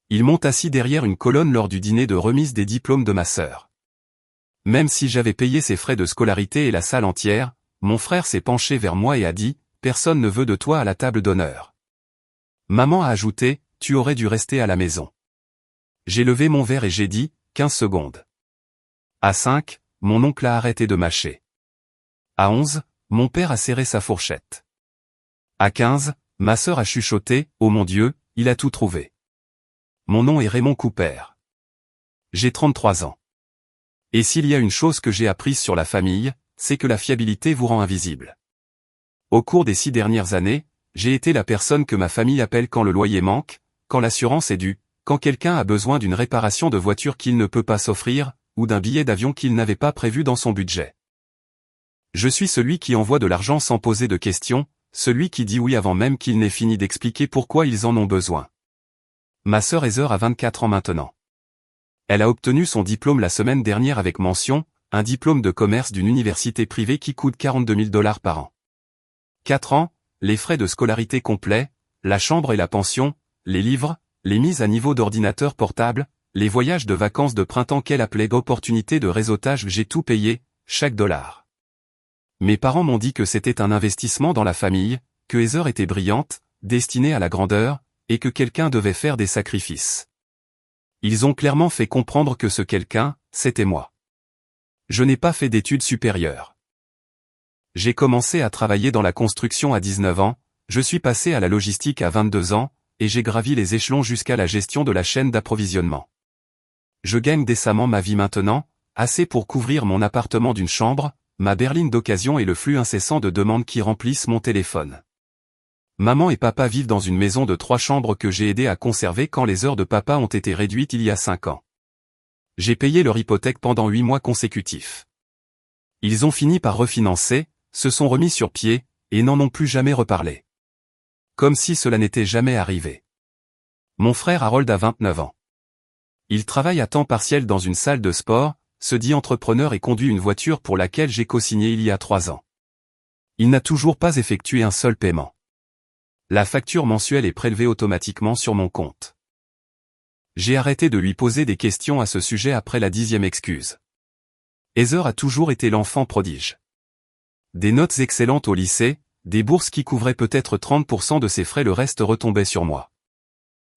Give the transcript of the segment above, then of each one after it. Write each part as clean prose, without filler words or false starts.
Ils m'ont assis derrière une colonne lors du dîner de remise des diplômes de ma sœur. Même si j'avais payé ses frais de scolarité et la salle entière, mon frère s'est penché vers moi et a dit « Personne ne veut de toi à la table d'honneur ». Maman a ajouté « Tu aurais dû rester à la maison ». J'ai levé mon verre et j'ai dit « 15 secondes ». À 5, mon oncle a arrêté de mâcher. À 11, mon père a serré sa fourchette. À 15, ma sœur a chuchoté « Oh mon Dieu, il a tout trouvé ». Mon nom est Raymond Cooper. J'ai 33 ans. Et s'il y a une chose que j'ai apprise sur la famille, c'est que la fiabilité vous rend invisible. Au cours des 6 dernières années, j'ai été la personne que ma famille appelle quand le loyer manque, quand l'assurance est due, quand quelqu'un a besoin d'une réparation de voiture qu'il ne peut pas s'offrir, ou d'un billet d'avion qu'il n'avait pas prévu dans son budget. Je suis celui qui envoie de l'argent sans poser de questions, celui qui dit oui avant même qu'il n'ait fini d'expliquer pourquoi ils en ont besoin. Ma sœur Heather a 24 ans maintenant. Elle a obtenu son diplôme la semaine dernière avec mention, un diplôme de commerce d'une université privée qui coûte 42 000 $ par an. 4 ans, les frais de scolarité complets, la chambre et la pension, les livres, les mises à niveau d'ordinateur portable, les voyages de vacances de printemps qu'elle appelait opportunités de réseautage, j'ai tout payé, chaque dollar. Mes parents m'ont dit que c'était un investissement dans la famille, que Heather était brillante, destinée à la grandeur, et que quelqu'un devait faire des sacrifices. Ils ont clairement fait comprendre que ce quelqu'un, c'était moi. Je n'ai pas fait d'études supérieures. J'ai commencé à travailler dans la construction à 19 ans, je suis passé à la logistique à 22 ans, et j'ai gravi les échelons jusqu'à la gestion de la chaîne d'approvisionnement. Je gagne décemment ma vie maintenant, assez pour couvrir mon appartement d'une chambre, ma berline d'occasion et le flux incessant de demandes qui remplissent mon téléphone. Maman et papa vivent dans une maison de 3 chambres que j'ai aidé à conserver quand les heures de papa ont été réduites il y a 5 ans. J'ai payé leur hypothèque pendant 8 mois consécutifs. Ils ont fini par refinancer, se sont remis sur pied, et n'en ont plus jamais reparlé. Comme si cela n'était jamais arrivé. Mon frère Harold a 29 ans. Il travaille à temps partiel dans une salle de sport, se dit entrepreneur et conduit une voiture pour laquelle j'ai cosigné il y a 3 ans. Il n'a toujours pas effectué un seul paiement. La facture mensuelle est prélevée automatiquement sur mon compte. J'ai arrêté de lui poser des questions à ce sujet après la 10e excuse. Heather a toujours été l'enfant prodige. Des notes excellentes au lycée, des bourses qui couvraient peut-être 30% de ses frais, le reste retombait sur moi.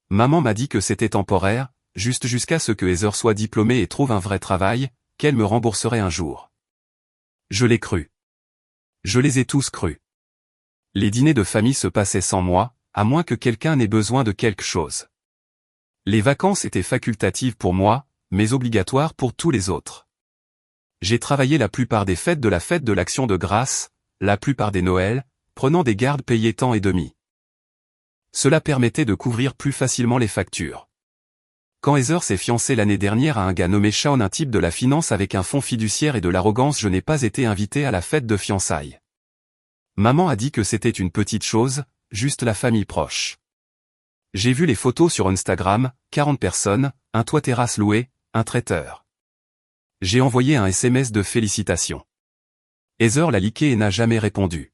Maman m'a dit que c'était temporaire, juste jusqu'à ce que Heather soit diplômée et trouve un vrai travail, qu'elle me rembourserait un jour. Je l'ai cru. Je les ai tous crus. Les dîners de famille se passaient sans moi, à moins que quelqu'un n'ait besoin de quelque chose. Les vacances étaient facultatives pour moi, mais obligatoires pour tous les autres. J'ai travaillé la plupart des fêtes de la fête de l'Action de grâce, la plupart des Noëls, prenant des gardes payés temps et demi. Cela permettait de couvrir plus facilement les factures. Quand Heather s'est fiancée l'année dernière à un gars nommé Shawn, un type de la finance avec un fonds fiduciaire et de l'arrogance, je n'ai pas été invité à la fête de fiançailles. Maman a dit que c'était une petite chose, juste la famille proche. J'ai vu les photos sur Instagram, 40 personnes, un toit terrasse loué, un traiteur. J'ai envoyé un SMS de félicitations. Heather l'a liké et n'a jamais répondu.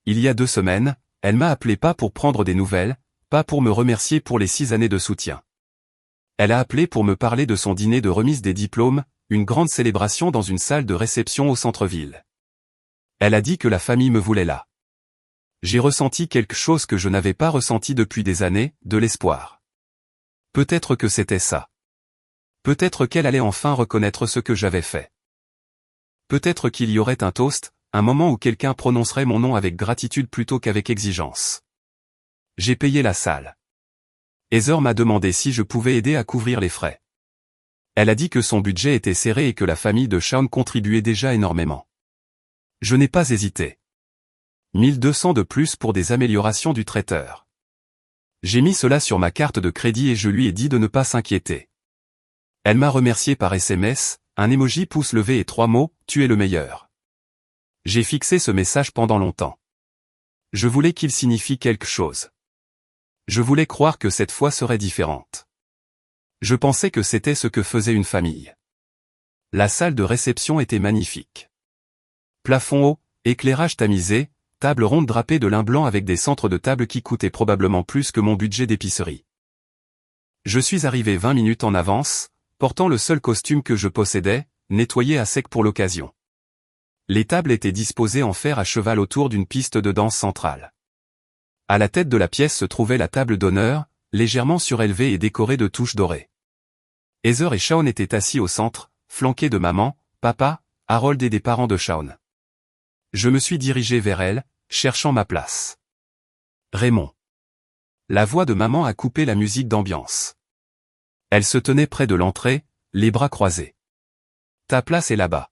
Il y a 2 semaines, elle m'a appelé pas pour prendre des nouvelles, pas pour me remercier pour les 6 années de soutien. Elle a appelé pour me parler de son dîner de remise des diplômes, une grande célébration dans une salle de réception au centre-ville. Elle a dit que la famille me voulait là. J'ai ressenti quelque chose que je n'avais pas ressenti depuis des années, de l'espoir. Peut-être que c'était ça. Peut-être qu'elle allait enfin reconnaître ce que j'avais fait. Peut-être qu'il y aurait un toast, un moment où quelqu'un prononcerait mon nom avec gratitude plutôt qu'avec exigence. J'ai payé la salle. Heather m'a demandé si je pouvais aider à couvrir les frais. Elle a dit que son budget était serré et que la famille de Shawn contribuait déjà énormément. Je n'ai pas hésité. 1200 de plus pour des améliorations du traiteur. J'ai mis cela sur ma carte de crédit et je lui ai dit de ne pas s'inquiéter. Elle m'a remercié par SMS, un emoji pouce levé et 3 mots, tu es le meilleur. J'ai fixé ce message pendant longtemps. Je voulais qu'il signifie quelque chose. Je voulais croire que cette fois serait différente. Je pensais que c'était ce que faisait une famille. La salle de réception était magnifique. Plafond haut, éclairage tamisé, table ronde drapée de lin blanc avec des centres de table qui coûtaient probablement plus que mon budget d'épicerie. Je suis arrivé 20 minutes en avance, portant le seul costume que je possédais, nettoyé à sec pour l'occasion. Les tables étaient disposées en fer à cheval autour d'une piste de danse centrale. À la tête de la pièce se trouvait la table d'honneur, légèrement surélevée et décorée de touches dorées. Heather et Shaun étaient assis au centre, flanqués de maman, papa, Harold et des parents de Shaun. Je me suis dirigé vers elle, cherchant ma place. Raymond. La voix de maman a coupé la musique d'ambiance. Elle se tenait près de l'entrée, les bras croisés. Ta place est là-bas.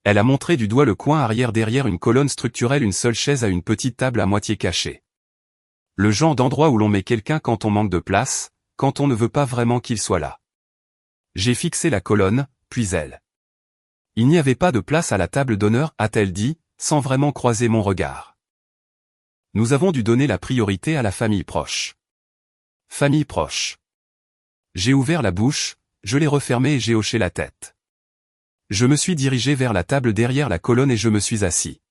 Elle a montré du doigt le coin arrière derrière une colonne structurelle, une seule chaise à une petite table à moitié cachée. Le genre d'endroit où l'on met quelqu'un quand on manque de place, quand on ne veut pas vraiment qu'il soit là. J'ai fixé la colonne, puis elle. Il n'y avait pas de place à la table d'honneur, a-t-elle dit, sans vraiment croiser mon regard. Nous avons dû donner la priorité à la famille proche. Famille proche. J'ai ouvert la bouche, je l'ai refermée et j'ai hoché la tête. Je me suis dirigé vers la table derrière la colonne et je me suis assis.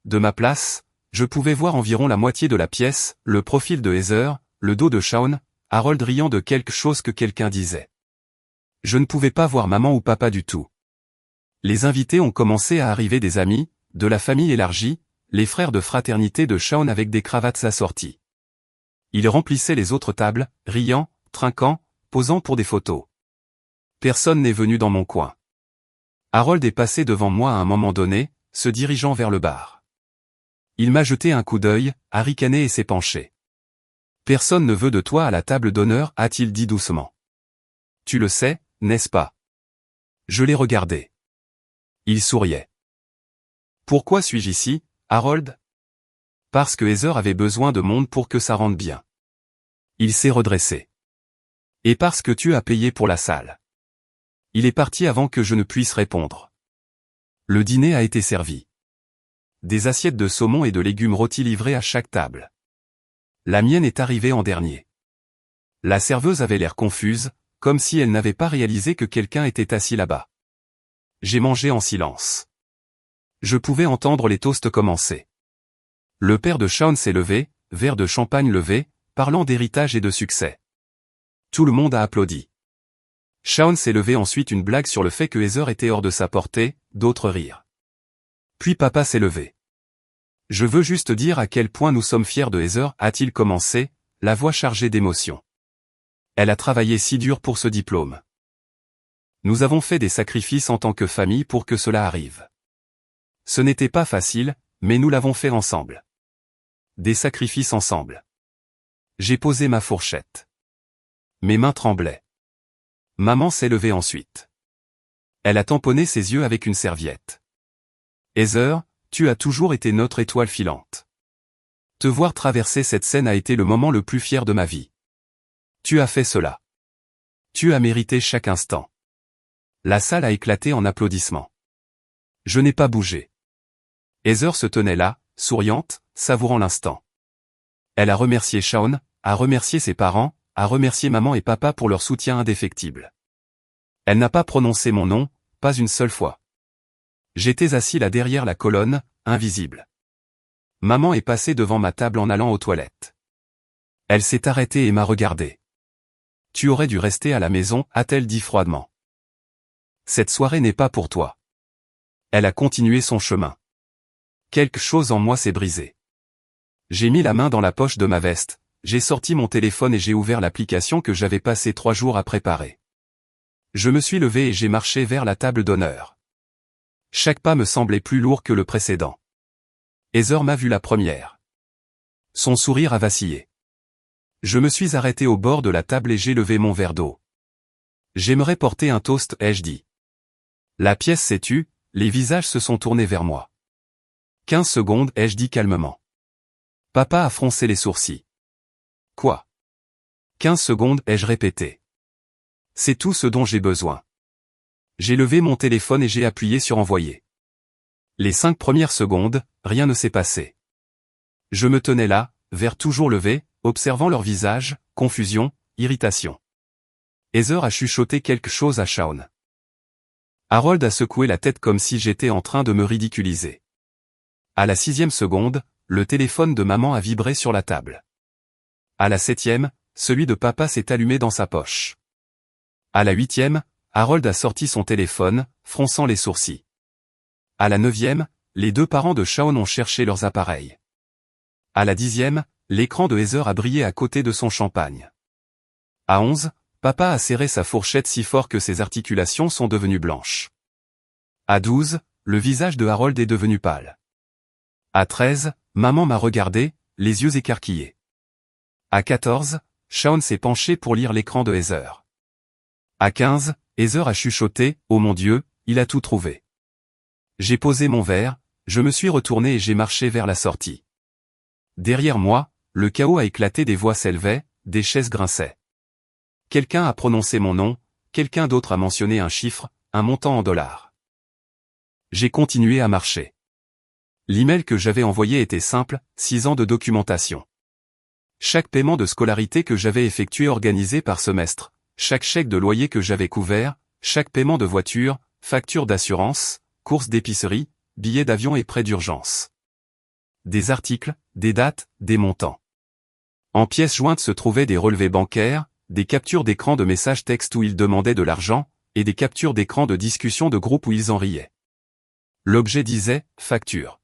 De ma place, je pouvais voir environ la moitié de la pièce, le profil de Heather, le dos de Shaun, Harold riant de quelque chose que quelqu'un disait. Je ne pouvais pas voir maman ou papa du tout. Les invités ont commencé à arriver, des amis, de la famille élargie, les frères de fraternité de Shaun avec des cravates assorties. Ils remplissaient les autres tables, riant, trinquant, posant pour des photos. Personne n'est venu dans mon coin. Harold est passé devant moi à un moment donné, se dirigeant vers le bar. Il m'a jeté un coup d'œil, a ricané et s'est penché. Personne ne veut de toi à la table d'honneur, a-t-il dit doucement. Tu le sais, n'est-ce pas? Je l'ai regardé. Il souriait. Pourquoi suis-je ici, Harold? Parce que Heather avait besoin de monde pour que ça rende bien. Il s'est redressé. Et parce que tu as payé pour la salle. Il est parti avant que je ne puisse répondre. Le dîner a été servi. Des assiettes de saumon et de légumes rôtis livrées à chaque table. La mienne est arrivée en dernier. La serveuse avait l'air confuse, comme si elle n'avait pas réalisé que quelqu'un était assis là-bas. J'ai mangé en silence. Je pouvais entendre les toasts commencer. Le père de Shaun s'est levé, verre de champagne levé, parlant d'héritage et de succès. Tout le monde a applaudi. Shaun s'est levé, ensuite une blague sur le fait que Heather était hors de sa portée, d'autres rires. Puis papa s'est levé. Je veux juste dire à quel point nous sommes fiers de Heather, a-t-il commencé, la voix chargée d'émotion. Elle a travaillé si dur pour ce diplôme. Nous avons fait des sacrifices en tant que famille pour que cela arrive. Ce n'était pas facile, mais nous l'avons fait ensemble. Des sacrifices ensemble. J'ai posé ma fourchette. Mes mains tremblaient. Maman s'est levée ensuite. Elle a tamponné ses yeux avec une serviette. Heather, tu as toujours été notre étoile filante. Te voir traverser cette scène a été le moment le plus fier de ma vie. Tu as fait cela. Tu as mérité chaque instant. La salle a éclaté en applaudissements. Je n'ai pas bougé. Heather se tenait là, souriante, savourant l'instant. Elle a remercié Shaun, a remercié ses parents, a remercié maman et papa pour leur soutien indéfectible. Elle n'a pas prononcé mon nom, pas une seule fois. J'étais assis là derrière la colonne, invisible. Maman est passée devant ma table en allant aux toilettes. Elle s'est arrêtée et m'a regardé. Tu aurais dû rester à la maison, a-t-elle dit froidement. Cette soirée n'est pas pour toi. Elle a continué son chemin. Quelque chose en moi s'est brisé. J'ai mis la main dans la poche de ma veste, j'ai sorti mon téléphone et j'ai ouvert l'application que j'avais passé 3 jours à préparer. Je me suis levé et j'ai marché vers la table d'honneur. Chaque pas me semblait plus lourd que le précédent. Heather m'a vu la première. Son sourire a vacillé. Je me suis arrêté au bord de la table et j'ai levé mon verre d'eau. J'aimerais porter un toast, ai-je dit. La pièce s'est tue, les visages se sont tournés vers moi. 15 secondes, ai-je dit calmement. Papa a froncé les sourcils. Quoi? 15 secondes, ai-je répété. C'est tout ce dont j'ai besoin. J'ai levé mon téléphone et j'ai appuyé sur envoyer. Les 5 premières secondes, rien ne s'est passé. Je me tenais là, verre toujours levé, observant leur visage, confusion, irritation. Heather a chuchoté quelque chose à Shaun. Harold a secoué la tête comme si j'étais en train de me ridiculiser. À la 6e seconde, le téléphone de maman a vibré sur la table. À la 7e, celui de papa s'est allumé dans sa poche. À la 8e, Harold a sorti son téléphone, fronçant les sourcils. À la 9e, les deux parents de Shaun ont cherché leurs appareils. À la 10e, l'écran de Heather a brillé à côté de son champagne. À 11, papa a serré sa fourchette si fort que ses articulations sont devenues blanches. À 12, le visage de Harold est devenu pâle. À 13, maman m'a regardé, les yeux écarquillés. À 14, Shaun s'est penché pour lire l'écran de Heather. À 15, Heather a chuchoté, « Oh mon Dieu, il a tout trouvé ». J'ai posé mon verre, je me suis retourné et j'ai marché vers la sortie. Derrière moi, le chaos a éclaté, des voix s'élevaient, des chaises grinçaient. Quelqu'un a prononcé mon nom, quelqu'un d'autre a mentionné un chiffre, un montant en dollars. J'ai continué à marcher. L'email que j'avais envoyé était simple, 6 ans de documentation. Chaque paiement de scolarité que j'avais effectué organisé par semestre, chaque chèque de loyer que j'avais couvert, chaque paiement de voiture, facture d'assurance, courses d'épicerie, billets d'avion et prêts d'urgence. Des articles, des dates, des montants. En pièces jointes se trouvaient des relevés bancaires, des captures d'écran de messages textes où ils demandaient de l'argent, et des captures d'écran de discussions de groupe où ils en riaient. L'objet disait « facture ».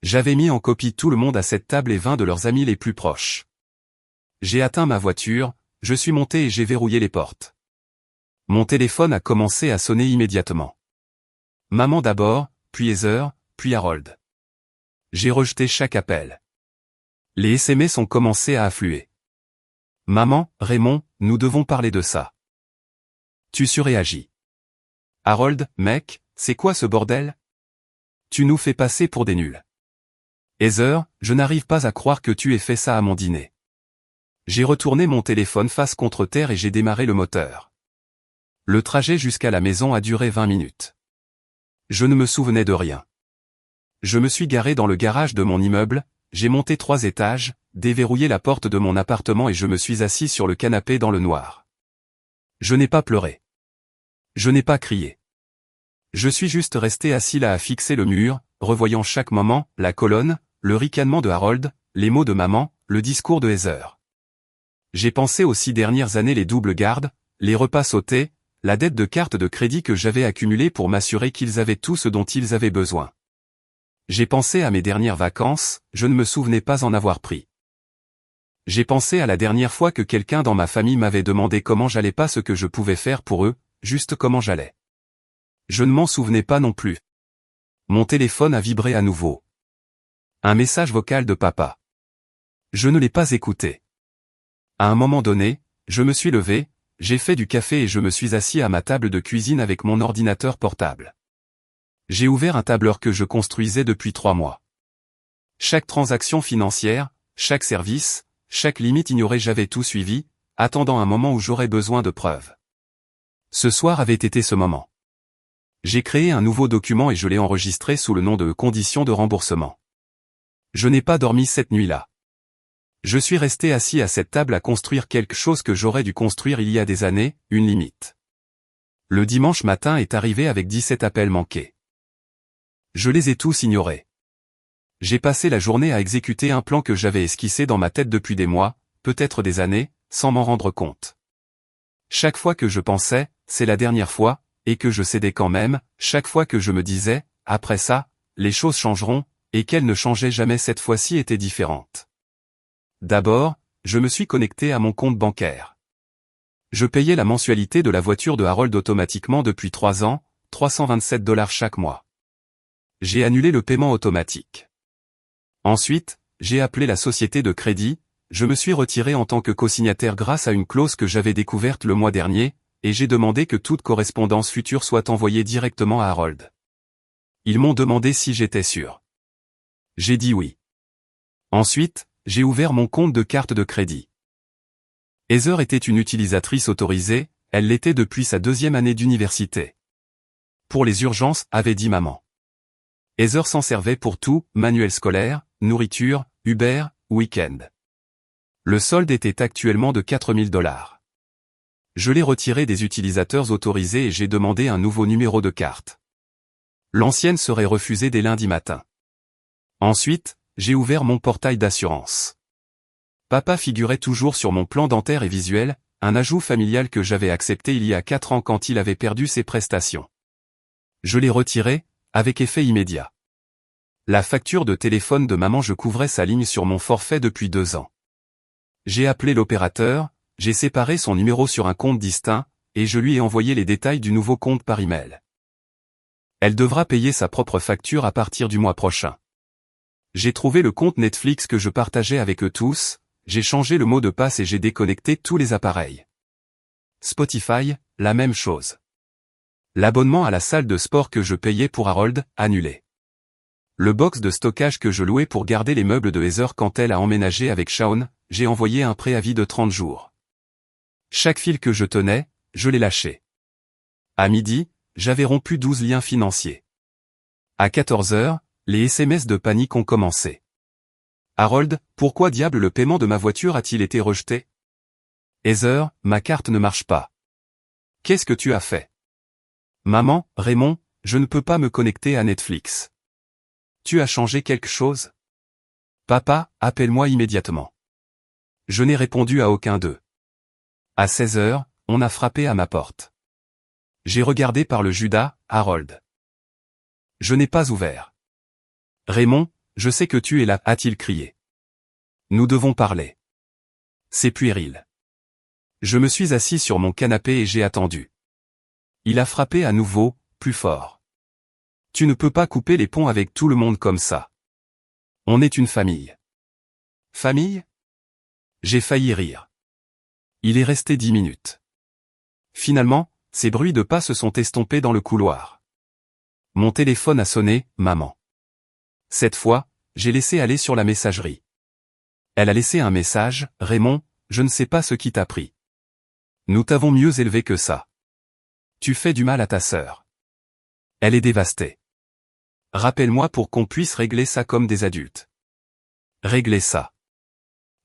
J'avais mis en copie tout le monde à cette table et 20 de leurs amis les plus proches. J'ai atteint ma voiture, je suis monté et j'ai verrouillé les portes. Mon téléphone a commencé à sonner immédiatement. Maman d'abord, puis Heather, puis Harold. J'ai rejeté chaque appel. Les SMS ont commencé à affluer. Maman, Raymond, nous devons parler de ça. Tu surréagis. Harold, mec, c'est quoi ce bordel? Tu nous fais passer pour des nuls. Heather, je n'arrive pas à croire que tu aies fait ça à mon dîner. J'ai retourné mon téléphone face contre terre et j'ai démarré le moteur. Le trajet jusqu'à la maison a duré 20 minutes. Je ne me souvenais de rien. Je me suis garé dans le garage de mon immeuble, j'ai monté 3 étages, déverrouillé la porte de mon appartement et je me suis assis sur le canapé dans le noir. Je n'ai pas pleuré. Je n'ai pas crié. Je suis juste resté assis là à fixer le mur, revoyant chaque moment, la colonne, le ricanement de Harold, les mots de maman, le discours de Heather. J'ai pensé aux 6 dernières années, les doubles gardes, les repas sautés, la dette de carte de crédit que j'avais accumulée pour m'assurer qu'ils avaient tout ce dont ils avaient besoin. J'ai pensé à mes dernières vacances, je ne me souvenais pas en avoir pris. J'ai pensé à la dernière fois que quelqu'un dans ma famille m'avait demandé comment j'allais, pas ce que je pouvais faire pour eux, juste comment j'allais. Je ne m'en souvenais pas non plus. Mon téléphone a vibré à nouveau. Un message vocal de papa. Je ne l'ai pas écouté. À un moment donné, je me suis levé, j'ai fait du café et je me suis assis à ma table de cuisine avec mon ordinateur portable. J'ai ouvert un tableur que je construisais depuis 3 mois. Chaque transaction financière, chaque service, chaque limite ignorée, j'avais tout suivi, attendant un moment où j'aurais besoin de preuves. Ce soir avait été ce moment. J'ai créé un nouveau document et je l'ai enregistré sous le nom de « Conditions de remboursement ». Je n'ai pas dormi cette nuit-là. Je suis resté assis à cette table à construire quelque chose que j'aurais dû construire il y a des années, une limite. Le dimanche matin est arrivé avec 17 appels manqués. Je les ai tous ignorés. J'ai passé la journée à exécuter un plan que j'avais esquissé dans ma tête depuis des mois, peut-être des années, sans m'en rendre compte. Chaque fois que je pensais, c'est la dernière fois, et que je cédais quand même, chaque fois que je me disais, après ça, les choses changeront, et qu'elles ne changeaient jamais, cette fois-ci était différente. D'abord, je me suis connecté à mon compte bancaire. Je payais la mensualité de la voiture de Harold automatiquement depuis 3 ans, $327 chaque mois. J'ai annulé le paiement automatique. Ensuite, j'ai appelé la société de crédit, je me suis retiré en tant que cosignataire grâce à une clause que j'avais découverte le mois dernier, et j'ai demandé que toute correspondance future soit envoyée directement à Harold. Ils m'ont demandé si j'étais sûr. J'ai dit oui. Ensuite, j'ai ouvert mon compte de carte de crédit. Heather était une utilisatrice autorisée, elle l'était depuis sa 2e année d'université. Pour les urgences, avait dit maman. Heather s'en servait pour tout, manuel scolaire, nourriture, Uber, week-end. Le solde était actuellement de $4000. Je l'ai retiré des utilisateurs autorisés et j'ai demandé un nouveau numéro de carte. L'ancienne serait refusée dès lundi matin. Ensuite, j'ai ouvert mon portail d'assurance. Papa figurait toujours sur mon plan dentaire et visuel, un ajout familial que j'avais accepté il y a 4 ans quand il avait perdu ses prestations. Je l'ai retiré, avec effet immédiat. La facture de téléphone de maman, je couvrais sa ligne sur mon forfait depuis 2 ans. J'ai appelé l'opérateur, j'ai séparé son numéro sur un compte distinct, et je lui ai envoyé les détails du nouveau compte par email. Elle devra payer sa propre facture à partir du mois prochain. J'ai trouvé le compte Netflix que je partageais avec eux tous, j'ai changé le mot de passe et j'ai déconnecté tous les appareils. Spotify, la même chose. L'abonnement à la salle de sport que je payais pour Harold, annulé. Le box de stockage que je louais pour garder les meubles de Heather quand elle a emménagé avec Shaun, j'ai envoyé un préavis de 30 jours. Chaque fil que je tenais, je l'ai lâché. À midi, j'avais rompu 12 liens financiers. À 14 heures, les SMS de panique ont commencé. Harold, pourquoi diable le paiement de ma voiture a-t-il été rejeté? Heather, ma carte ne marche pas. Qu'est-ce que tu as fait? Maman, Raymond, je ne peux pas me connecter à Netflix. Tu as changé quelque chose? Papa, appelle-moi immédiatement. Je n'ai répondu à aucun d'eux. À 16 heures, on a frappé à ma porte. J'ai regardé par le Judas, Harold. Je n'ai pas ouvert. Raymond, je sais que tu es là, a-t-il crié. Nous devons parler. C'est puéril. Je me suis assis sur mon canapé et j'ai attendu. Il a frappé à nouveau, plus fort. Tu ne peux pas couper les ponts avec tout le monde comme ça. On est une famille. Famille? J'ai failli rire. Il est resté 10 minutes. Finalement, ces bruits de pas se sont estompés dans le couloir. Mon téléphone a sonné, maman. Cette fois, j'ai laissé aller sur la messagerie. Elle a laissé un message, Raymond, je ne sais pas ce qui t'a pris. Nous t'avons mieux élevé que ça. Tu fais du mal à ta sœur. Elle est dévastée. Rappelle-moi pour qu'on puisse régler ça comme des adultes. Régler ça.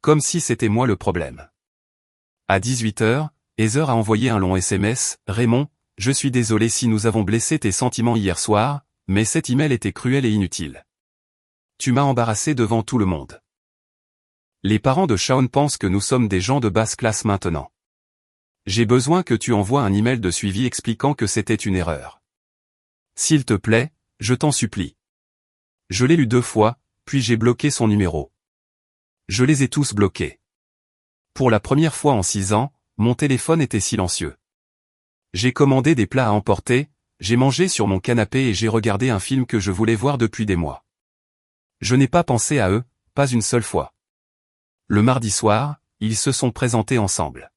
Comme si c'était moi le problème. À 18 heures, Heather a envoyé un long SMS, Raymond, je suis désolé si nous avons blessé tes sentiments hier soir, mais cet email était cruel et inutile. Tu m'as embarrassé devant tout le monde. Les parents de Shaun pensent que nous sommes des gens de basse classe maintenant. J'ai besoin que tu envoies un email de suivi expliquant que c'était une erreur. S'il te plaît, je t'en supplie. Je l'ai lu 2 fois, puis j'ai bloqué son numéro. Je les ai tous bloqués. Pour la première fois en 6 ans, mon téléphone était silencieux. J'ai commandé des plats à emporter, j'ai mangé sur mon canapé et j'ai regardé un film que je voulais voir depuis des mois. Je n'ai pas pensé à eux, pas une seule fois. Le mardi soir, ils se sont présentés ensemble.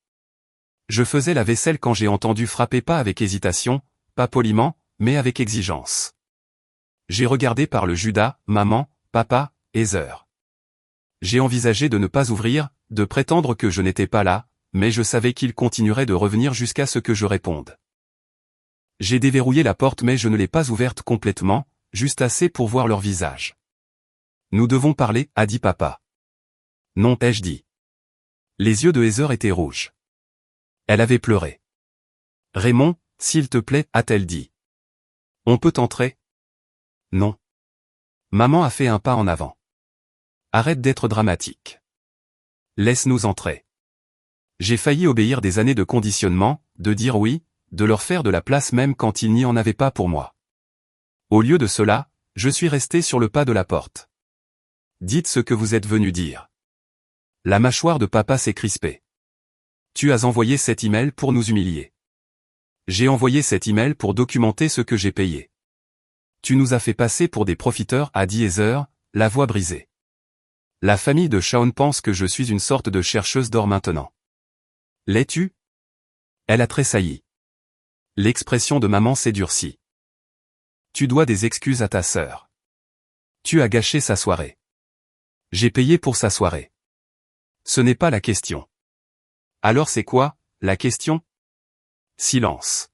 Je faisais la vaisselle quand j'ai entendu frapper pas avec hésitation, pas poliment, mais avec exigence. J'ai regardé par le Judas, maman, papa, Heather. J'ai envisagé de ne pas ouvrir, de prétendre que je n'étais pas là, mais je savais qu'ils continueraient de revenir jusqu'à ce que je réponde. J'ai déverrouillé la porte mais je ne l'ai pas ouverte complètement, juste assez pour voir leur visage. Nous devons parler, a dit papa. Non, ai-je dit. Les yeux de Heather étaient rouges. Elle avait pleuré. Raymond, s'il te plaît, a-t-elle dit. On peut entrer? Non. Maman a fait un pas en avant. Arrête d'être dramatique. Laisse-nous entrer. J'ai failli obéir des années de conditionnement, de dire oui, de leur faire de la place même quand il n'y en avait pas pour moi. Au lieu de cela, je suis resté sur le pas de la porte. Dites ce que vous êtes venu dire. La mâchoire de papa s'est crispée. Tu as envoyé cet email pour nous humilier. J'ai envoyé cet email pour documenter ce que j'ai payé. Tu nous as fait passer pour des profiteurs, a dit Heather, la voix brisée. La famille de Shaun pense que je suis une sorte de chercheuse d'or maintenant. L'es-tu? Elle a tressailli. L'expression de maman s'est durcie. Tu dois des excuses à ta sœur. Tu as gâché sa soirée. J'ai payé pour sa soirée. Ce n'est pas la question. Alors c'est quoi, la question? Silence.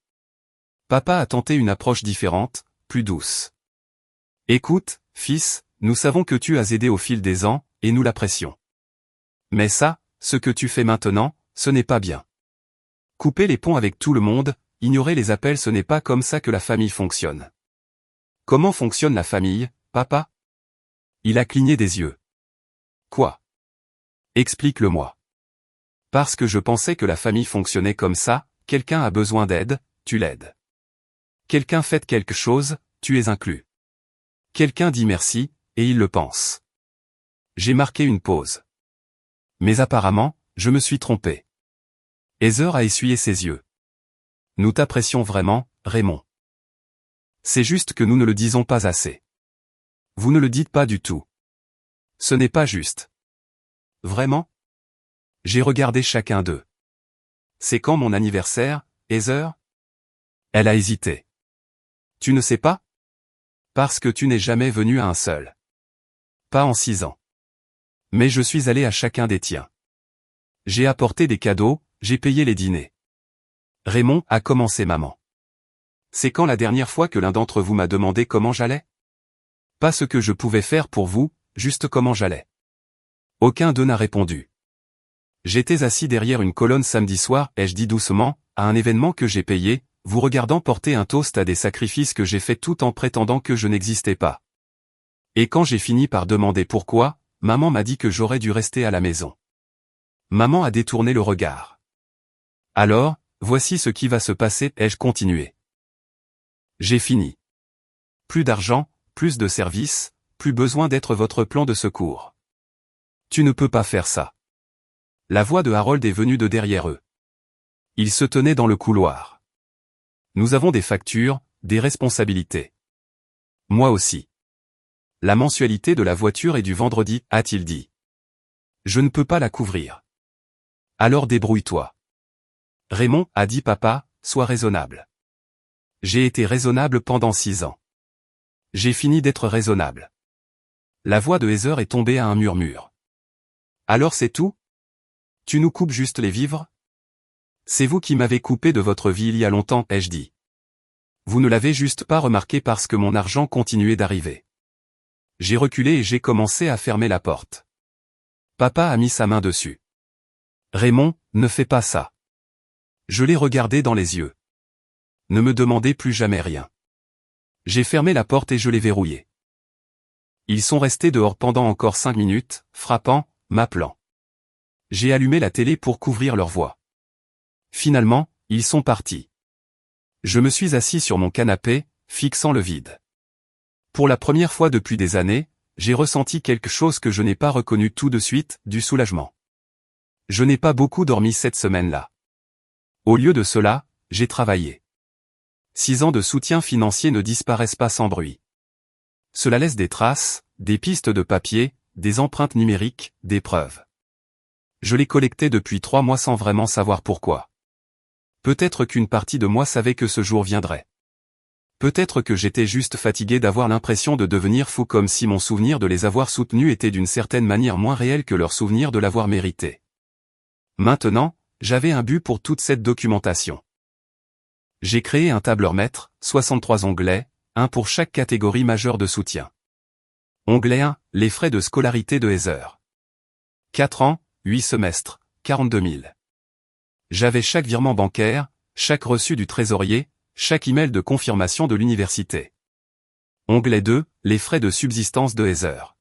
Papa a tenté une approche différente, plus douce. Écoute, fils, nous savons que tu as aidé au fil des ans, et nous l'apprécions. Mais ça, ce que tu fais maintenant, ce n'est pas bien. Couper les ponts avec tout le monde, ignorer les appels, ce n'est pas comme ça que la famille fonctionne. Comment fonctionne la famille, papa? Il a cligné des yeux. Quoi? Explique-le-moi. Parce que je pensais que la famille fonctionnait comme ça, quelqu'un a besoin d'aide, tu l'aides. Quelqu'un fait quelque chose, tu es inclus. Quelqu'un dit merci, et il le pense. J'ai marqué une pause. Mais apparemment, je me suis trompé. Heather a essuyé ses yeux. Nous t'apprécions vraiment, Raymond. C'est juste que nous ne le disons pas assez. Vous ne le dites pas du tout. Ce n'est pas juste. Vraiment? J'ai regardé chacun d'eux. C'est quand mon anniversaire, Heather? Elle a hésité. Tu ne sais pas? Parce que tu n'es jamais venu à un seul. Pas en 6 ans. Mais je suis allé à chacun des tiens. J'ai apporté des cadeaux, j'ai payé les dîners. Raymond, a commencé maman. C'est quand la dernière fois que l'un d'entre vous m'a demandé comment j'allais? Pas ce que je pouvais faire pour vous, juste comment j'allais. Aucun d'eux n'a répondu. J'étais assis derrière une colonne samedi soir, ai-je dit doucement, à un événement que j'ai payé, vous regardant porter un toast à des sacrifices que j'ai faits tout en prétendant que je n'existais pas. Et quand j'ai fini par demander pourquoi, maman m'a dit que j'aurais dû rester à la maison. Maman a détourné le regard. Alors, voici ce qui va se passer, ai-je continué. J'ai fini. Plus d'argent, plus de services, plus besoin d'être votre plan de secours. Tu ne peux pas faire ça. La voix de Harold est venue de derrière eux. Ils se tenaient dans le couloir. Nous avons des factures, des responsabilités. Moi aussi. La mensualité de la voiture est du vendredi, a-t-il dit. Je ne peux pas la couvrir. Alors débrouille-toi. Raymond, a dit papa, sois raisonnable. J'ai été raisonnable pendant 6 ans. J'ai fini d'être raisonnable. La voix de Heather est tombée à un murmure. Alors c'est tout? Tu nous coupes juste les vivres? C'est vous qui m'avez coupé de votre vie il y a longtemps, ai-je dit. Vous ne l'avez juste pas remarqué parce que mon argent continuait d'arriver. J'ai reculé et j'ai commencé à fermer la porte. Papa a mis sa main dessus. Raymond, ne fais pas ça. Je l'ai regardé dans les yeux. Ne me demandez plus jamais rien. J'ai fermé la porte et je l'ai verrouillée. Ils sont restés dehors pendant encore 5 minutes, frappant, m'appelant. J'ai allumé la télé pour couvrir leur voix. Finalement, ils sont partis. Je me suis assis sur mon canapé, fixant le vide. Pour la première fois depuis des années, j'ai ressenti quelque chose que je n'ai pas reconnu tout de suite, du soulagement. Je n'ai pas beaucoup dormi cette semaine-là. Au lieu de cela, j'ai travaillé. 6 ans de soutien financier ne disparaissent pas sans bruit. Cela laisse des traces, des pistes de papier, des empreintes numériques, des preuves. Je les collectais depuis 3 mois sans vraiment savoir pourquoi. Peut-être qu'une partie de moi savait que ce jour viendrait. Peut-être que j'étais juste fatigué d'avoir l'impression de devenir fou comme si mon souvenir de les avoir soutenus était d'une certaine manière moins réel que leur souvenir de l'avoir mérité. Maintenant, j'avais un but pour toute cette documentation. J'ai créé un tableur-maître, 63 onglets, un pour chaque catégorie majeure de soutien. Onglet 1, les frais de scolarité de Heather. 4 ans, 8 semestres, 42 000. J'avais chaque virement bancaire, chaque reçu du trésorier, chaque email de confirmation de l'université. Onglet 2, les frais de subsistance de Heather.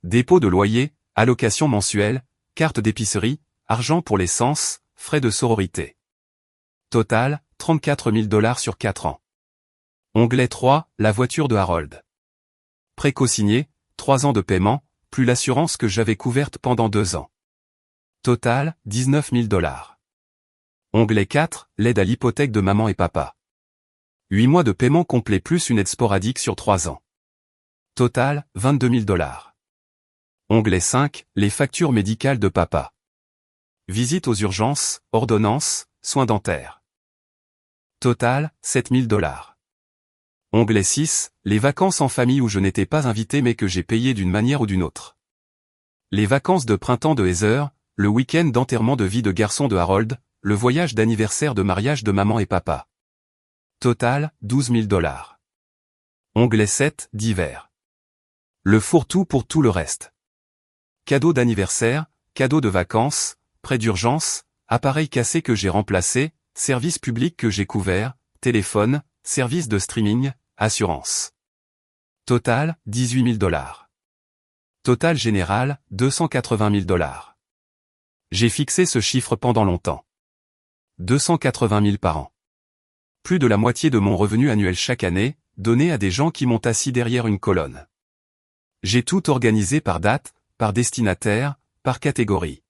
Dépôt de loyer, allocation mensuelle, carte d'épicerie, argent pour l'essence, frais de sororité. Total, 34 000 $ sur 4 ans. Onglet 3, la voiture de Harold. Précosigné, 3 ans de paiement, plus l'assurance que j'avais couverte pendant 2 ans. Total, 19 000 $. Onglet 4, l'aide à l'hypothèque de maman et papa. 8 mois de paiement complet plus une aide sporadique sur 3 ans. Total, 22 000 $. Onglet 5, les factures médicales de papa. Visite aux urgences, ordonnances, soins dentaires. Total, 7 000 $. Onglet 6, les vacances en famille où je n'étais pas invité mais que j'ai payé d'une manière ou d'une autre. Les vacances de printemps de Heather, le week-end d'enterrement de vie de garçon de Harold, le voyage d'anniversaire de mariage de maman et papa. Total, 12 000 $. Onglet 7, divers. Le fourre-tout pour tout le reste. Cadeau d'anniversaire, cadeau de vacances, prêt d'urgence, appareil cassé que j'ai remplacé, service public que j'ai couvert, téléphone, service de streaming, assurance. Total, 18 000 $. Total général, 280 000 $. J'ai fixé ce chiffre pendant longtemps. 280 000 par an. Plus de la moitié de mon revenu annuel chaque année, donné à des gens qui m'ont assis derrière une colonne. J'ai tout organisé par date, par destinataire, par catégorie.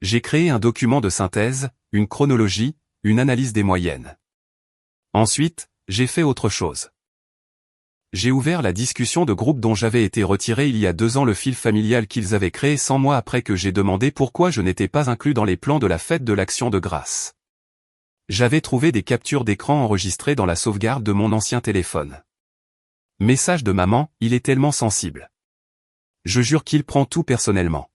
J'ai créé un document de synthèse, une chronologie, une analyse des moyennes. Ensuite, j'ai fait autre chose. J'ai ouvert la discussion de groupe dont j'avais été retiré il y a 2 ans, le fil familial qu'ils avaient créé 100 mois après que j'ai demandé pourquoi je n'étais pas inclus dans les plans de la fête de l'Action de grâce. J'avais trouvé des captures d'écran enregistrées dans la sauvegarde de mon ancien téléphone. Message de maman, il est tellement sensible. Je jure qu'il prend tout personnellement.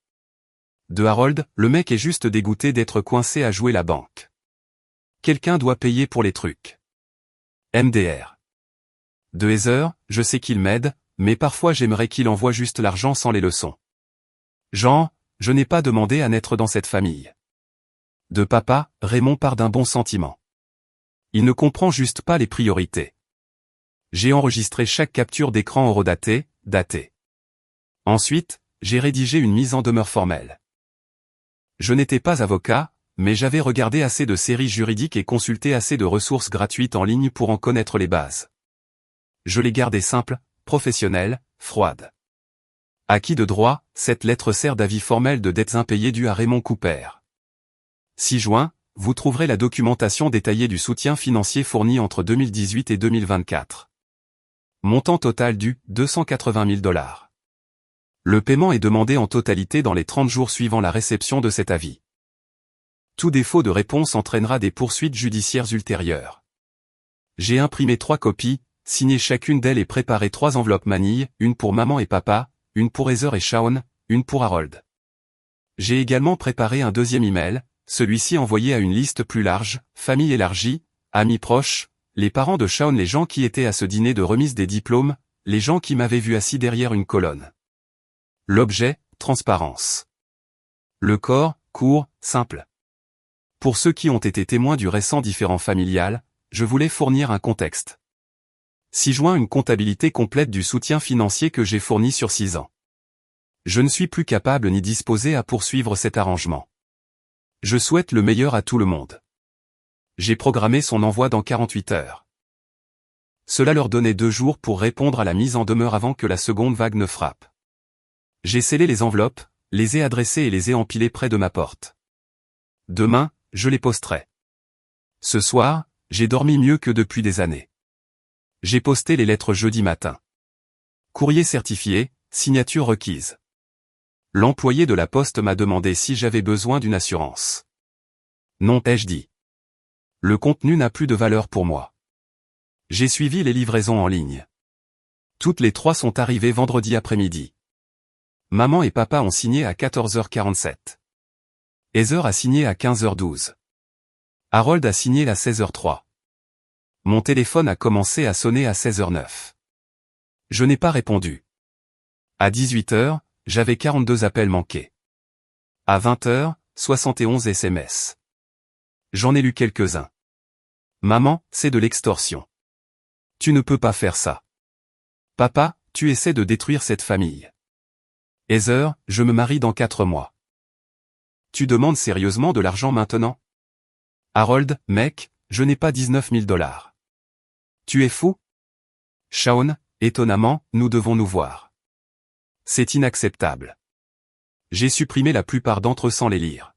De Harold, le mec est juste dégoûté d'être coincé à jouer la banque. Quelqu'un doit payer pour les trucs. MDR. De Heather, je sais qu'il m'aide, mais parfois j'aimerais qu'il envoie juste l'argent sans les leçons. Jean, je n'ai pas demandé à naître dans cette famille. De papa, Raymond part d'un bon sentiment. Il ne comprend juste pas les priorités. J'ai enregistré chaque capture d'écran horodatée, datée. Ensuite, j'ai rédigé une mise en demeure formelle. Je n'étais pas avocat, mais j'avais regardé assez de séries juridiques et consulté assez de ressources gratuites en ligne pour en connaître les bases. Je l'ai gardée simple, professionnelle, froide. Acquis de droit, cette lettre sert d'avis formel de dettes impayées dues à Raymond Cooper. 6 juin, vous trouverez la documentation détaillée du soutien financier fourni entre 2018 et 2024. Montant total dû, 280 000 $. Le paiement est demandé en totalité dans les 30 jours suivant la réception de cet avis. Tout défaut de réponse entraînera des poursuites judiciaires ultérieures. J'ai imprimé 3 copies, signé chacune d'elles et préparé 3 enveloppes manille, une pour maman et papa, une pour Heather et Shaun, une pour Harold. J'ai également préparé un deuxième email, celui-ci envoyé à une liste plus large, famille élargie, amis proches, les parents de Shaun, les gens qui étaient à ce dîner de remise des diplômes, les gens qui m'avaient vu assis derrière une colonne. L'objet, transparence. Le corps, court, simple. Pour ceux qui ont été témoins du récent différend familial, je voulais fournir un contexte. 6 juin, une comptabilité complète du soutien financier que j'ai fourni sur 6 ans. Je ne suis plus capable ni disposé à poursuivre cet arrangement. Je souhaite le meilleur à tout le monde. J'ai programmé son envoi dans 48 heures. Cela leur donnait 2 jours pour répondre à la mise en demeure avant que la seconde vague ne frappe. J'ai scellé les enveloppes, les ai adressées et les ai empilées près de ma porte. Demain, je les posterai. Ce soir, j'ai dormi mieux que depuis des années. J'ai posté les lettres jeudi matin. Courrier certifié, signature requise. L'employé de la poste m'a demandé si j'avais besoin d'une assurance. Non, ai-je dit. Le contenu n'a plus de valeur pour moi. J'ai suivi les livraisons en ligne. Toutes les 3 sont arrivées vendredi après-midi. Maman et papa ont signé à 14h47. Heather a signé à 15h12. Harold a signé à 16h03. Mon téléphone a commencé à sonner à 16h09. Je n'ai pas répondu. À 18h, j'avais 42 appels manqués. À 20h, 71 SMS. J'en ai lu quelques-uns. Maman, c'est de l'extorsion. Tu ne peux pas faire ça. Papa, tu essaies de détruire cette famille. Heather, je me marie dans 4 mois. Tu demandes sérieusement de l'argent maintenant? Harold, mec, je n'ai pas 19 000 $. Tu es fou? Shaun, étonnamment, nous devons nous voir. C'est inacceptable. J'ai supprimé la plupart d'entre eux sans les lire.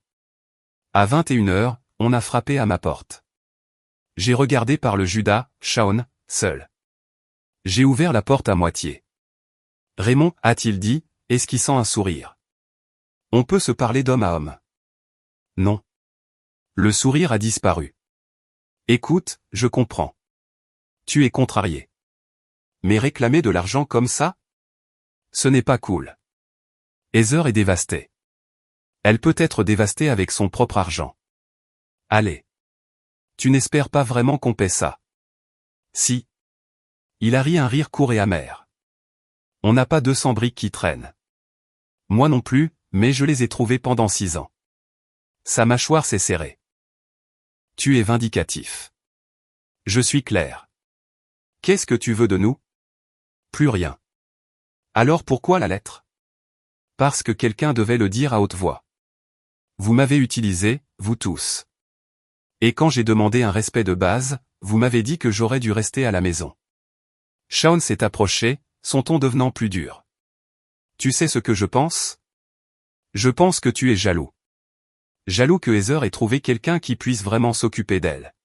À 21h, on a frappé à ma porte. J'ai regardé par le Judas, Shaun, seul. J'ai ouvert la porte à moitié. Raymond, a-t-il dit, esquissant un sourire. On peut se parler d'homme à homme. Non. Le sourire a disparu. Écoute, je comprends. Tu es contrarié. Mais réclamer de l'argent comme ça? Ce n'est pas cool. Heather est dévastée. Elle peut être dévastée avec son propre argent. Allez. Tu n'espères pas vraiment qu'on paie ça? Si. Il a ri un rire court et amer. On n'a pas 200 briques qui traînent. Moi non plus, mais je les ai trouvées pendant 6 ans. Sa mâchoire s'est serrée. Tu es vindicatif. Je suis clair. Qu'est-ce que tu veux de nous? Plus rien. Alors pourquoi la lettre? Parce que quelqu'un devait le dire à haute voix. Vous m'avez utilisé, vous tous. Et quand j'ai demandé un respect de base, vous m'avez dit que j'aurais dû rester à la maison. Shaun s'est approché, son ton devenant plus dur. Tu sais ce que je pense? Je pense que tu es jaloux. Jaloux que Heather ait trouvé quelqu'un qui puisse vraiment s'occuper d'elle.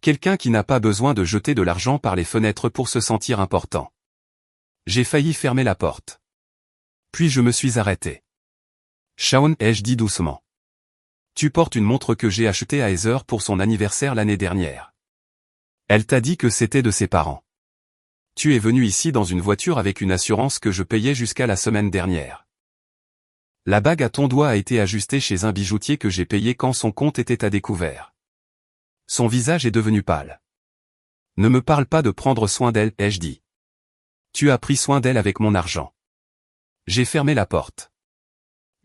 Quelqu'un qui n'a pas besoin de jeter de l'argent par les fenêtres pour se sentir important. J'ai failli fermer la porte. Puis je me suis arrêté. Shaun, ai-je dit doucement. Tu portes une montre que j'ai achetée à Heather pour son anniversaire l'année dernière. Elle t'a dit que c'était de ses parents. Tu es venu ici dans une voiture avec une assurance que je payais jusqu'à la semaine dernière. La bague à ton doigt a été ajustée chez un bijoutier que j'ai payé quand son compte était à découvert. Son visage est devenu pâle. Ne me parle pas de prendre soin d'elle, ai-je dit. Tu as pris soin d'elle avec mon argent. J'ai fermé la porte.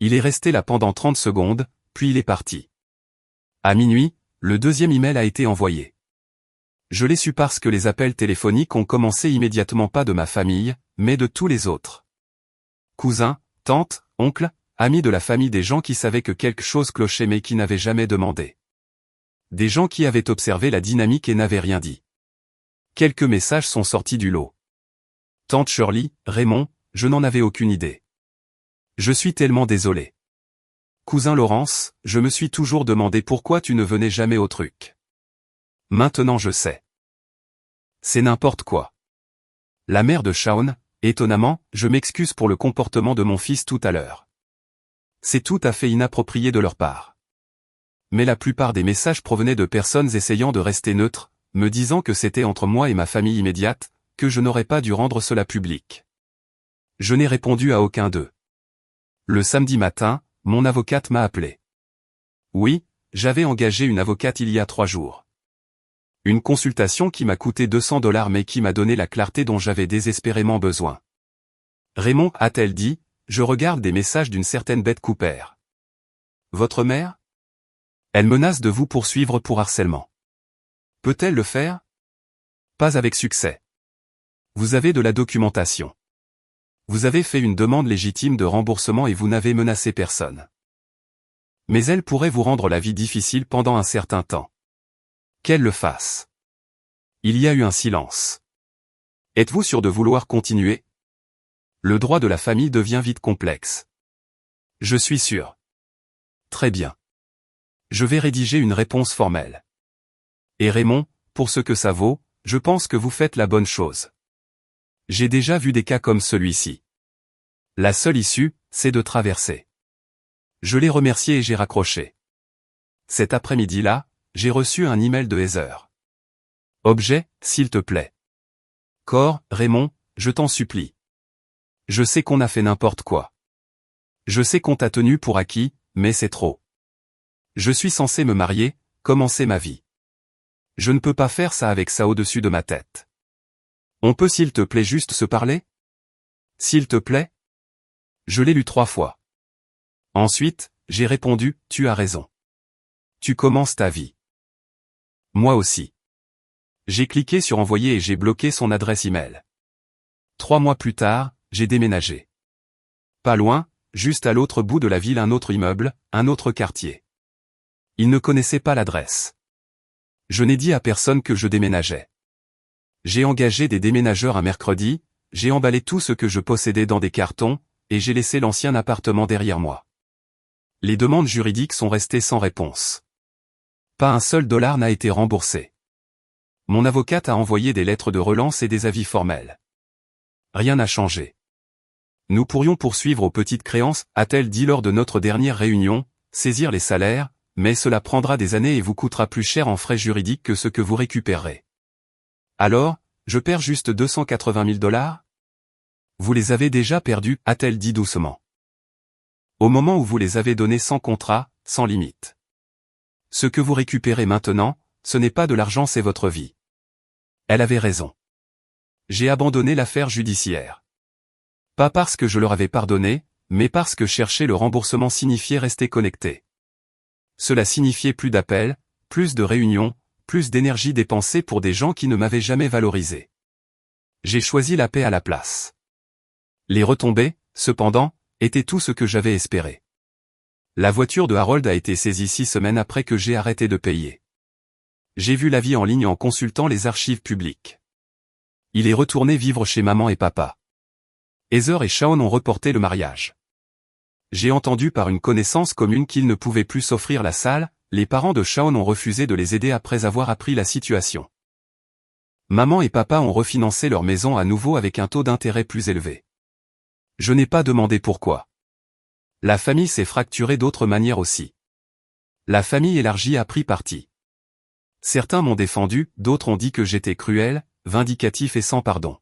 Il est resté là pendant 30 secondes, puis il est parti. À minuit, le deuxième email a été envoyé. Je l'ai su parce que les appels téléphoniques ont commencé immédiatement, pas de ma famille, mais de tous les autres. Cousins, tantes, oncles, amis de la famille, des gens qui savaient que quelque chose clochait mais qui n'avaient jamais demandé. Des gens qui avaient observé la dynamique et n'avaient rien dit. Quelques messages sont sortis du lot. Tante Shirley, Raymond, je n'en avais aucune idée. Je suis tellement désolé. Cousin Laurence, je me suis toujours demandé pourquoi tu ne venais jamais au truc. Maintenant je sais. C'est n'importe quoi. La mère de Shaun, étonnamment, je m'excuse pour le comportement de mon fils tout à l'heure. C'est tout à fait inapproprié de leur part. Mais la plupart des messages provenaient de personnes essayant de rester neutres, me disant que c'était entre moi et ma famille immédiate, que je n'aurais pas dû rendre cela public. Je n'ai répondu à aucun d'eux. Le samedi matin, mon avocate m'a appelé. Oui, j'avais engagé une avocate il y a 3 jours. Une consultation qui m'a coûté $200 mais qui m'a donné la clarté dont j'avais désespérément besoin. Raymond, a-t-elle dit, je regarde des messages d'une certaine Beth Cooper. Votre mère? Elle menace de vous poursuivre pour harcèlement. Peut-elle le faire? Pas avec succès. Vous avez de la documentation. Vous avez fait une demande légitime de remboursement et vous n'avez menacé personne. Mais elle pourrait vous rendre la vie difficile pendant un certain temps. Qu'elle le fasse. Il y a eu un silence. Êtes-vous sûr de vouloir continuer? Le droit de la famille devient vite complexe. Je suis sûr. Très bien. Je vais rédiger une réponse formelle. Et Raymond, pour ce que ça vaut, je pense que vous faites la bonne chose. J'ai déjà vu des cas comme celui-ci. La seule issue, c'est de traverser. Je l'ai remercié et j'ai raccroché. Cet après-midi-là, j'ai reçu un email de Heather. Objet, s'il te plaît. Corps, Raymond, je t'en supplie. Je sais qu'on a fait n'importe quoi. Je sais qu'on t'a tenu pour acquis, mais c'est trop. Je suis censé me marier, commencer ma vie. Je ne peux pas faire ça avec ça au-dessus de ma tête. On peut s'il te plaît juste se parler? S'il te plaît? Je l'ai lu 3 fois. Ensuite, j'ai répondu, tu as raison. Tu commences ta vie. Moi aussi. J'ai cliqué sur envoyer et j'ai bloqué son adresse email. 3 mois plus tard, j'ai déménagé. Pas loin, juste à l'autre bout de la ville, un autre immeuble, un autre quartier. Il ne connaissait pas l'adresse. Je n'ai dit à personne que je déménageais. J'ai engagé des déménageurs un mercredi, j'ai emballé tout ce que je possédais dans des cartons, et j'ai laissé l'ancien appartement derrière moi. Les demandes juridiques sont restées sans réponse. Pas un seul dollar n'a été remboursé. Mon avocate a envoyé des lettres de relance et des avis formels. Rien n'a changé. Nous pourrions poursuivre aux petites créances, a-t-elle dit lors de notre dernière réunion, saisir les salaires, mais cela prendra des années et vous coûtera plus cher en frais juridiques que ce que vous récupérerez. Alors, je perds juste $280 000? Vous les avez déjà perdus, a-t-elle dit doucement. Au moment où vous les avez donnés sans contrat, sans limite. Ce que vous récupérez maintenant, ce n'est pas de l'argent, c'est votre vie. Elle avait raison. J'ai abandonné l'affaire judiciaire. Pas parce que je leur avais pardonné, mais parce que chercher le remboursement signifiait rester connecté. Cela signifiait plus d'appels, plus de réunions, plus d'énergie dépensée pour des gens qui ne m'avaient jamais valorisé. J'ai choisi la paix à la place. Les retombées, cependant, étaient tout ce que j'avais espéré. La voiture de Harold a été saisie 6 semaines après que j'ai arrêté de payer. J'ai vu l'avis en ligne en consultant les archives publiques. Il est retourné vivre chez maman et papa. Heather et Shawn ont reporté le mariage. J'ai entendu par une connaissance commune qu'ils ne pouvaient plus s'offrir la salle, les parents de Shawn ont refusé de les aider après avoir appris la situation. Maman et papa ont refinancé leur maison à nouveau avec un taux d'intérêt plus élevé. Je n'ai pas demandé pourquoi. La famille s'est fracturée d'autres manières aussi. La famille élargie a pris parti. Certains m'ont défendu, d'autres ont dit que j'étais cruel, vindicatif et sans pardon.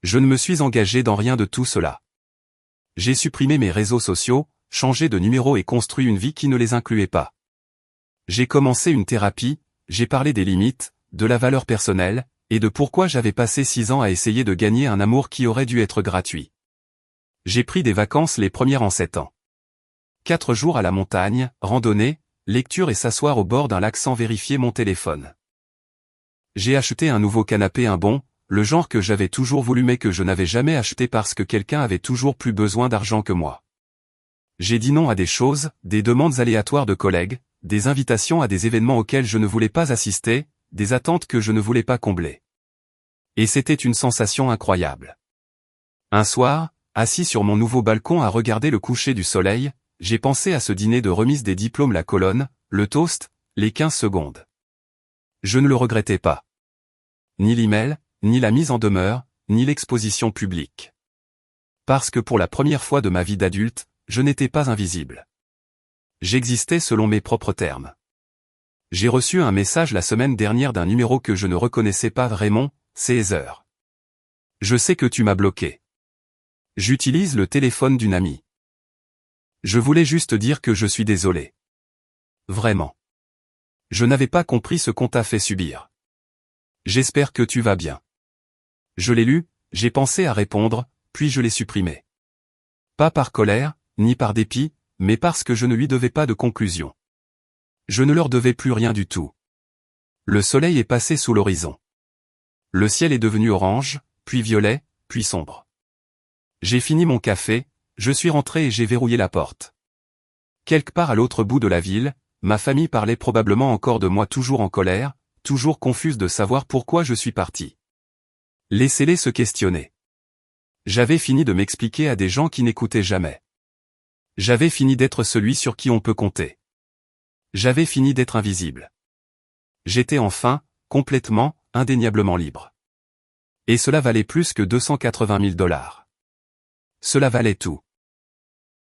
Je ne me suis engagé dans rien de tout cela. J'ai supprimé mes réseaux sociaux, changé de numéro et construit une vie qui ne les incluait pas. J'ai commencé une thérapie, j'ai parlé des limites, de la valeur personnelle, et de pourquoi j'avais passé 6 ans à essayer de gagner un amour qui aurait dû être gratuit. J'ai pris des vacances les premières en 7 ans. 4 jours à la montagne, randonnée, lecture et s'asseoir au bord d'un lac sans vérifier mon téléphone. J'ai acheté un nouveau canapé, un bon, le genre que j'avais toujours voulu mais que je n'avais jamais acheté parce que quelqu'un avait toujours plus besoin d'argent que moi. J'ai dit non à des choses, des demandes aléatoires de collègues, des invitations à des événements auxquels je ne voulais pas assister, des attentes que je ne voulais pas combler. Et c'était une sensation incroyable. Un soir, assis sur mon nouveau balcon à regarder le coucher du soleil, j'ai pensé à ce dîner de remise des diplômes, la colonne, le toast, les 15 secondes. Je ne le regrettais pas. Ni l'email, ni la mise en demeure, ni l'exposition publique. Parce que pour la première fois de ma vie d'adulte, je n'étais pas invisible. J'existais selon mes propres termes. J'ai reçu un message la semaine dernière d'un numéro que je ne reconnaissais pas. Raymond, c'est Heather. Je sais que tu m'as bloqué. J'utilise le téléphone d'une amie. Je voulais juste dire que je suis désolé. Vraiment. Je n'avais pas compris ce qu'on t'a fait subir. J'espère que tu vas bien. Je l'ai lu, j'ai pensé à répondre, puis je l'ai supprimé. Pas par colère, ni par dépit, mais parce que je ne lui devais pas de conclusion. Je ne leur devais plus rien du tout. Le soleil est passé sous l'horizon. Le ciel est devenu orange, puis violet, puis sombre. J'ai fini mon café, je suis rentré et j'ai verrouillé la porte. Quelque part à l'autre bout de la ville, ma famille parlait probablement encore de moi, toujours en colère, toujours confuse de savoir pourquoi je suis parti. Laissez-les se questionner. J'avais fini de m'expliquer à des gens qui n'écoutaient jamais. J'avais fini d'être celui sur qui on peut compter. J'avais fini d'être invisible. J'étais enfin, complètement, indéniablement libre. Et cela valait plus que $280 000. Cela valait tout.